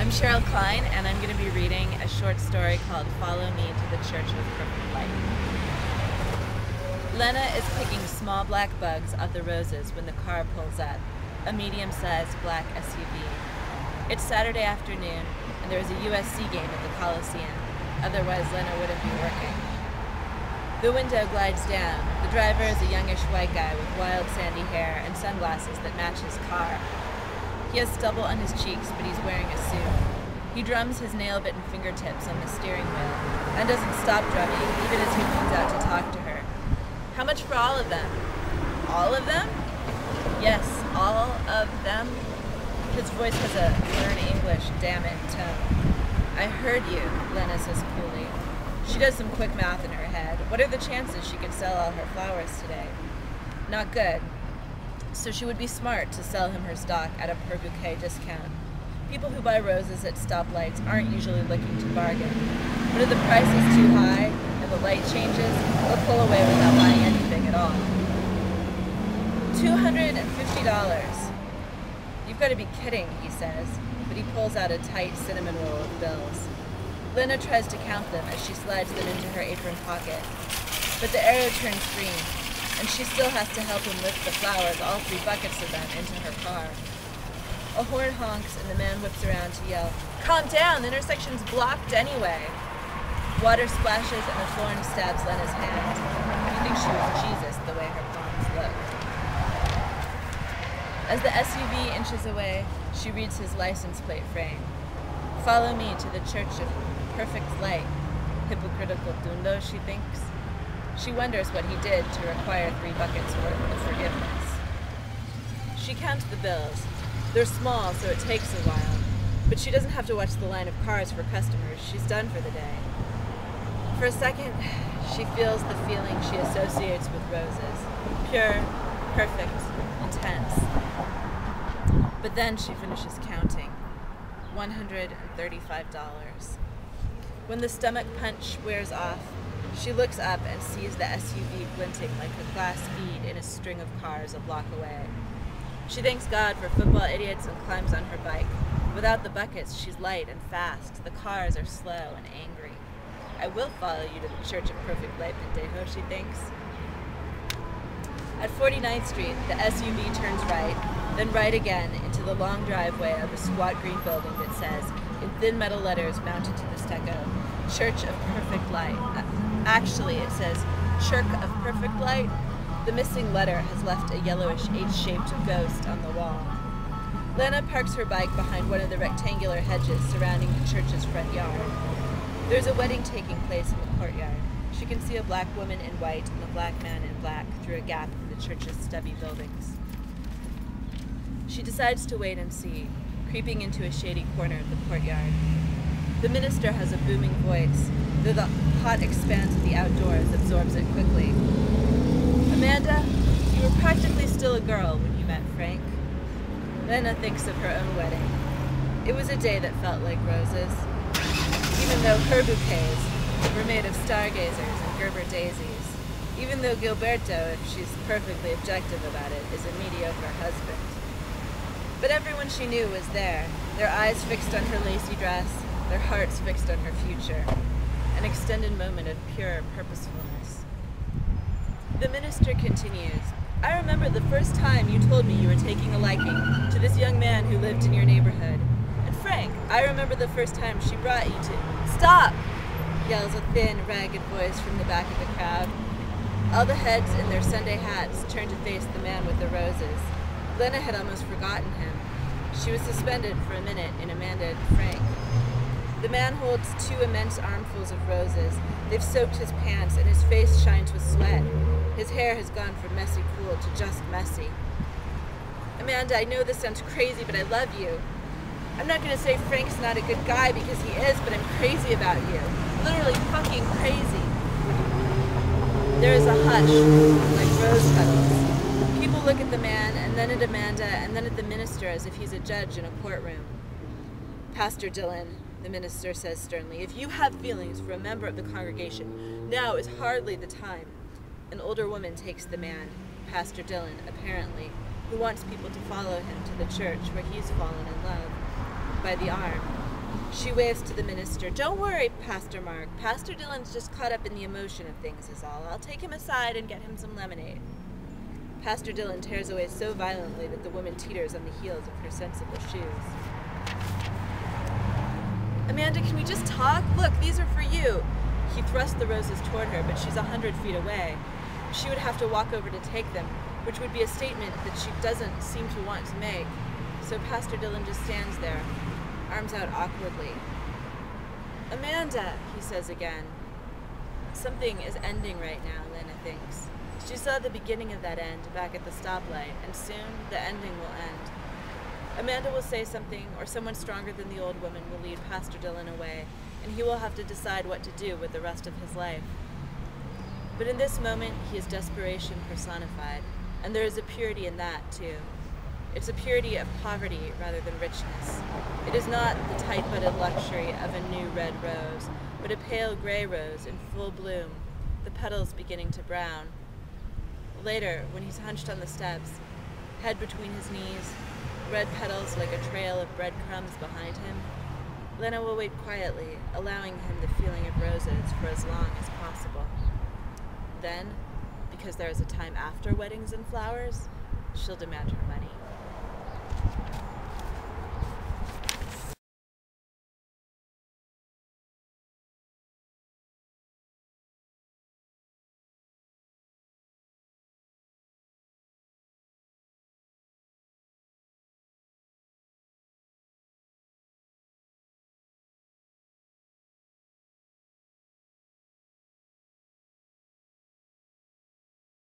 I'm Cheryl Klein, and I'm going to be reading a short story called Follow Me to the Church of Perfect Light. Lena is picking small black bugs off the roses when the car pulls up, a medium-sized black SUV. It's Saturday afternoon, and there is a USC game at the Coliseum, otherwise Lena wouldn't be working. The window glides down. The driver is a youngish white guy with wild sandy hair and sunglasses that match his car. He has stubble on his cheeks, but he's wearing a suit. He drums his nail-bitten fingertips on the steering wheel and doesn't stop drumming, even as he leans out to talk to her. How much for all of them? All of them? Yes, all of them. His voice has a learn English, damn it, tone. I heard you, Lena says coolly. She does some quick math in her head. What are the chances she could sell all her flowers today? Not good. So she would be smart to sell him her stock at a per bouquet discount. People who buy roses at stoplights aren't usually looking to bargain. But if the price is too high and the light changes, they'll pull away without buying anything at all. $250. You've got to be kidding, he says, but he pulls out a tight cinnamon roll of bills. Lena tries to count them as she slides them into her apron pocket. But the arrow turns green, and she still has to help him lift the flowers, all 3 buckets of them, into her car. A horn honks, and the man whips around to yell, "Calm down, the intersection's blocked anyway." Water splashes, and a thorn stabs Lena's hand. You think she was Jesus, the way her palms look. As the SUV inches away, she reads his license plate frame. Follow me to the Church of Perfect Light. Hypocritical dundo, she thinks. She wonders what he did to require 3 buckets worth of forgiveness. She counts the bills. They're small, so it takes a while, but she doesn't have to watch the line of cars for customers. She's done for the day. For a second, she feels the feeling she associates with roses. Pure, perfect, intense. But then she finishes counting. $135. When the stomach punch wears off, she looks up and sees the SUV glinting like a glass bead in a string of cars a block away. She thanks God for football idiots and climbs on her bike. Without the buckets, she's light and fast. The cars are slow and angry. I will follow you to the Church of Perfect Light, Pendejo, she thinks. At 49th Street, the SUV turns right, then right again into the long driveway of a squat green building that says, in thin metal letters mounted to the stucco, Church of Perfect Light. Actually, it says, Chirk of Perfect Light. The missing letter has left a yellowish H-shaped ghost on the wall. Lena parks her bike behind one of the rectangular hedges surrounding the church's front yard. There's a wedding taking place in the courtyard. She can see a black woman in white and a black man in black through a gap in the church's stubby buildings. She decides to wait and see, creeping into a shady corner of the courtyard. The minister has a booming voice, though the hot expanse of the outdoors absorbs it quickly. Amanda, you were practically still a girl when you met Frank. Lena thinks of her own wedding. It was a day that felt like roses, even though her bouquets were made of stargazers and Gerber daisies, even though Gilberto, if she's perfectly objective about it, is a mediocre husband. But everyone she knew was there, their eyes fixed on her lacy dress, their hearts fixed on her future, an extended moment of pure purposefulness. The minister continues, I remember the first time you told me you were taking a liking to this young man who lived in your neighborhood. And Frank, I remember the first time she brought you to— Stop! Yells a thin, ragged voice from the back of the crowd. All the heads in their Sunday hats turn to face the man with the roses. Lena had almost forgotten him. She was suspended for a minute in Amanda and Frank. The man holds 2 immense armfuls of roses. They've soaked his pants, and his face shines with sweat. His hair has gone from messy cool to just messy. Amanda, I know this sounds crazy, but I love you. I'm not going to say Frank's not a good guy because he is, but I'm crazy about you. Literally fucking crazy. There is a hush, like rose petals. People look at the man, and then at Amanda, and then at the minister as if he's a judge in a courtroom. Pastor Dillon, the minister says sternly, if you have feelings for a member of the congregation, now is hardly the time. An older woman takes the man, Pastor Dillon, apparently, who wants people to follow him to the church where he's fallen in love, by the arm. She waves to the minister. Don't worry, Pastor Mark. Pastor Dillon's just caught up in the emotion of things is all. I'll take him aside and get him some lemonade. Pastor Dillon tears away so violently that the woman teeters on the heels of her sensible shoes. Amanda, can we just talk? Look, these are for you. He thrusts the roses toward her, but she's 100 feet away. She would have to walk over to take them, which would be a statement that she doesn't seem to want to make. So Pastor Dillon just stands there, arms out awkwardly. Amanda, he says again. Something is ending right now, Lena thinks. She saw the beginning of that end back at the stoplight, and soon the ending will end. Amanda will say something, or someone stronger than the old woman will lead Pastor Dillon away, and he will have to decide what to do with the rest of his life. But in this moment, he is desperation personified, and there is a purity in that, too. It's a purity of poverty rather than richness. It is not the tight-butted luxury of a new red rose, but a pale gray rose in full bloom, the petals beginning to brown. Later, when he's hunched on the steps, head between his knees, red petals like a trail of breadcrumbs behind him, Lena will wait quietly, allowing him the feeling of roses for as long as possible. Then, because there is a time after weddings and flowers, she'll demand her